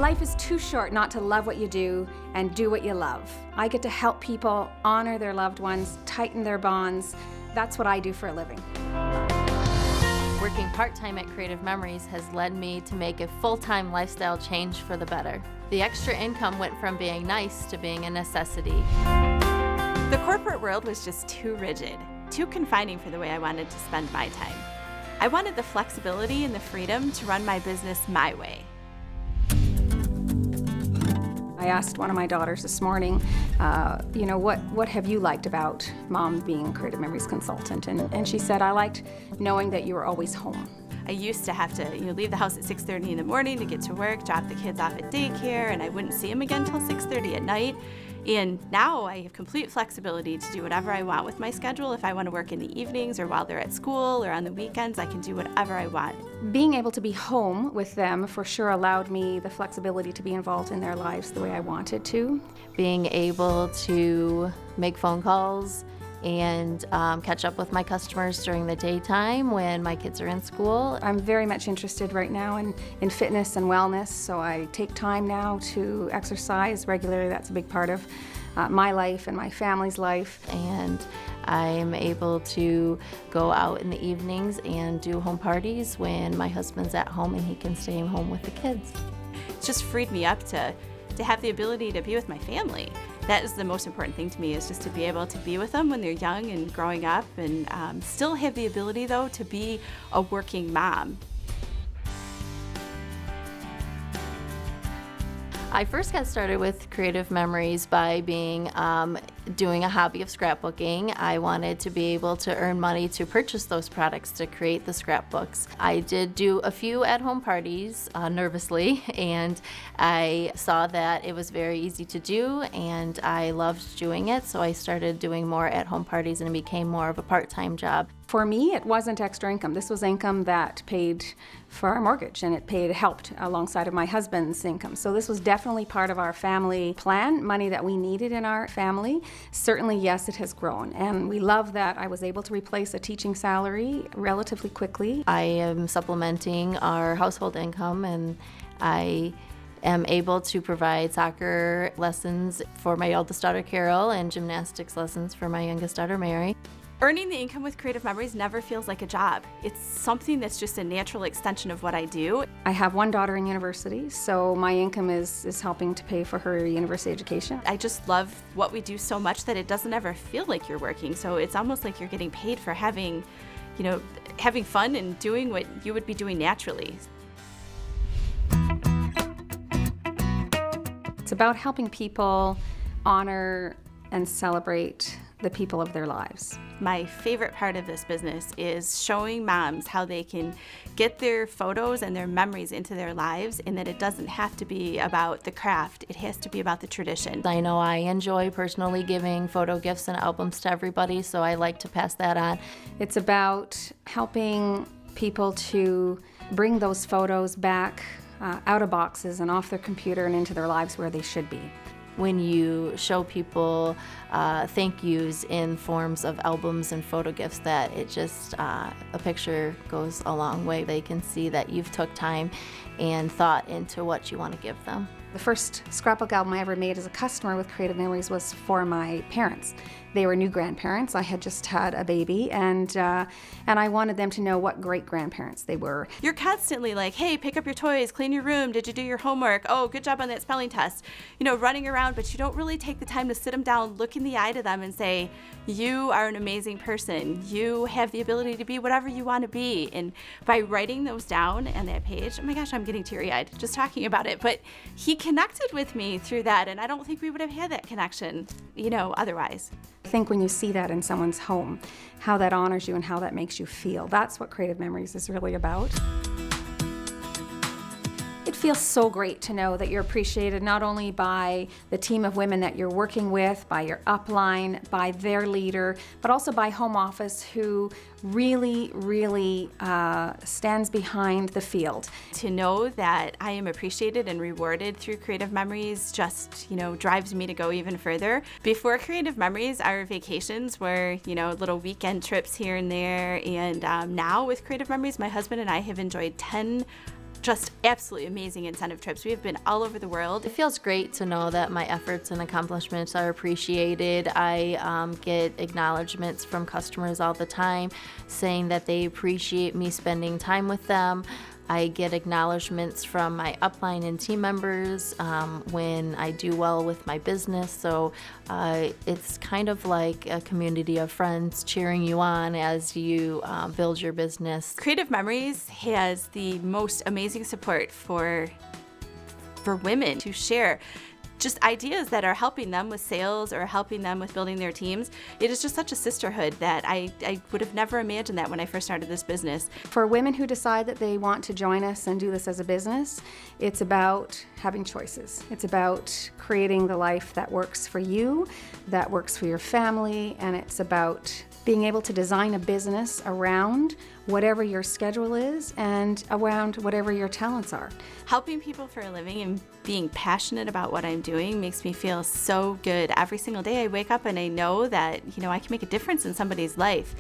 Life is too short not to love what you do and do what you love. I get to help people honor their loved ones, tighten their bonds. That's what I do for a living. Working part-time at Creative Memories has led me to make a full-time lifestyle change for the better. The extra income went from being nice to being a necessity. The corporate world was just too rigid, too confining for the way I wanted to spend my time. I wanted the flexibility and the freedom to run my business my way. I asked one of my daughters this morning, what have you liked about Mom being a Creative Memories consultant? And she said, I liked knowing that you were always home. I used to have to leave the house at 6:30 in the morning to get to work, drop the kids off at daycare, and I wouldn't see them again until 6:30 at night. And now I have complete flexibility to do whatever I want with my schedule. If I want to work in the evenings or while they're at school or on the weekends, I can do whatever I want. Being able to be home with them for sure allowed me the flexibility to be involved in their lives the way I wanted to. Being able to make phone calls and catch up with my customers during the daytime when my kids are in school. I'm very much interested right now in fitness and wellness, so I take time now to exercise regularly. That's a big part of my life and my family's life. And I'm able to go out in the evenings and do home parties when my husband's at home and he can stay home with the kids. It's just freed me up to have the ability to be with my family. That is the most important thing to me, is just to be able to be with them when they're young and growing up, and still have the ability, though, to be a working mom. I first got started with Creative Memories by doing a hobby of scrapbooking. I wanted to be able to earn money to purchase those products to create the scrapbooks. I did do a few at-home parties nervously, and I saw that it was very easy to do, and I loved doing it, so I started doing more at-home parties, and it became more of a part-time job. For me, it wasn't extra income. This was income that paid for our mortgage, and it helped alongside of my husband's income. So this was definitely part of our family plan, money that we needed in our family. Certainly, yes, it has grown, and we love that I was able to replace a teaching salary relatively quickly. I am supplementing our household income, and I am able to provide soccer lessons for my oldest daughter, Carol, and gymnastics lessons for my youngest daughter, Mary. Earning the income with Creative Memories never feels like a job. It's something that's just a natural extension of what I do. I have one daughter in university, so my income is helping to pay for her university education. I just love what we do so much that it doesn't ever feel like you're working. So it's almost like you're getting paid for having fun and doing what you would be doing naturally. It's about helping people honor and celebrate the people of their lives. My favorite part of this business is showing moms how they can get their photos and their memories into their lives, and that it doesn't have to be about the craft, it has to be about the tradition. I know I enjoy personally giving photo gifts and albums to everybody, so I like to pass that on. It's about helping people to bring those photos back out of boxes and off their computer and into their lives where they should be. When you show people thank yous in forms of albums and photo gifts, that it just, a picture goes a long way. They can see that you've took time and thought into what you want to give them. The first scrapbook album I ever made as a customer with Creative Memories was for my parents. They were new grandparents. I had just had a baby, and I wanted them to know what great grandparents they were. You're constantly like, hey, pick up your toys, clean your room, did you do your homework? Oh, good job on that spelling test. Running around, but you don't really take the time to sit them down, look in the eye to them and say, you are an amazing person. You have the ability to be whatever you want to be. And by writing those down on that page, oh my gosh, I'm getting teary-eyed just talking about it. But he connected with me through that, and I don't think we would have had that connection, otherwise. I think when you see that in someone's home, how that honors you and how that makes you feel, that's what Creative Memories is really about. It feels so great to know that you're appreciated not only by the team of women that you're working with, by your upline, by their leader, but also by home office, who really, really stands behind the field. To know that I am appreciated and rewarded through Creative Memories just, drives me to go even further. Before Creative Memories, our vacations were, little weekend trips here and there, and now with Creative Memories, my husband and I have enjoyed 10 just absolutely amazing incentive trips. We have been all over the world. It feels great to know that my efforts and accomplishments are appreciated. I get acknowledgments from customers all the time saying that they appreciate me spending time with them. I get acknowledgments from my upline and team members when I do well with my business. So it's kind of like a community of friends cheering you on as you build your business. Creative Memories has the most amazing support for women to share just ideas that are helping them with sales or helping them with building their teams. It is just such a sisterhood that I would have never imagined that when I first started this business. For women who decide that they want to join us and do this as a business, it's about having choices. It's about creating the life that works for you, that works for your family, and it's about being able to design a business around whatever your schedule is and around whatever your talents are. Helping people for a living and being passionate about what I'm doing makes me feel so good. Every single day I wake up and I know that, I can make a difference in somebody's life.